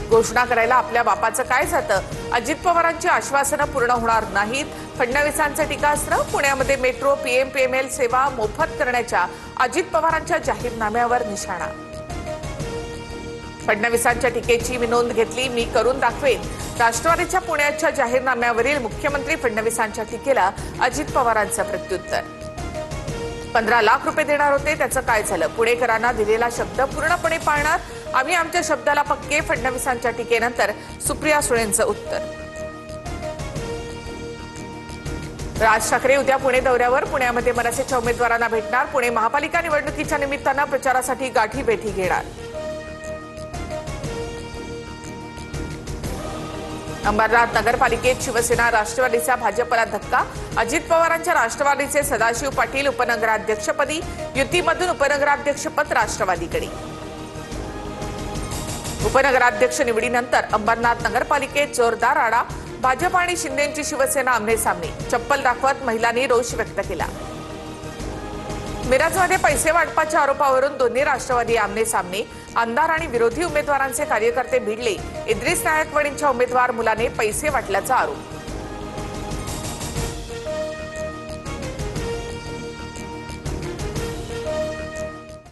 घोषणा करायला आपल्या बापाचं काय जातं? अजित पवारांची आश्वासनं पूर्ण होणार नाहीत. फडणवीसांचं टीकास्त्र. पुण्यामध्ये मेट्रो पीएमपीएमएल सेवा मोफत करण्याच्या अजित पवारांच्या जाहीरनाम्यावर निशाणा. फडणवीसांच्या टीकेची मी नोंद घेतली, मी करून दाखवेन. राष्ट्रवादीच्या पुण्याच्या जाहीरनाम्यावरील मुख्यमंत्री फडणवीसांच्या टीकेला अजित पवारांचं प्रत्युत्तर. 15 लाख रुपये देणार होते, त्याचं काय झालं? पुणेकरांना दिलेला शब्द पूर्णपणे पाळणार, आम्ही आमच्या शब्दाला पक्के. फडणवीसांच्या टीकेनंतर सुप्रिया सुळेंचं उत्तर. राज ठाकरे उद्या पुणे दौऱ्यावर. पुण्यामध्ये मनसेच्या उमेदवारांना भेटणार. पुणे महापालिका निवडणुकीच्या निमित्तानं प्रचारासाठी गाठीभेटी घेणार. अंबरनाथ नगरपालिकेत शिवसेना राष्ट्रवादीचा भाजपला धक्का. अजित पवारांच्या राष्ट्रवादीचे सदाशिव पाटील उपनगराध्यक्षपदी. युतीमधून उपनगराध्यक्षपद राष्ट्रवादीकडे. उपनगराध्यक्ष निवडीनंतर अंबरनाथ नगरपालिकेत जोरदार आढा. भाजप आणि शिंदेंची शिवसेना आमने सामने. चप्पल दाखवत महिलांनी रोष व्यक्त केला. मिरजमध्ये पैसे वाटपाच्या आरोपावरून दोन्ही राष्ट्रवादी आमने सामने. आमदार आणि विरोधी उमेदवारांचे कार्यकर्ते भिडले. इद्रिस नायकवडींच्या उमेदवार मुलाने पैसे वाटल्याचा आरोप.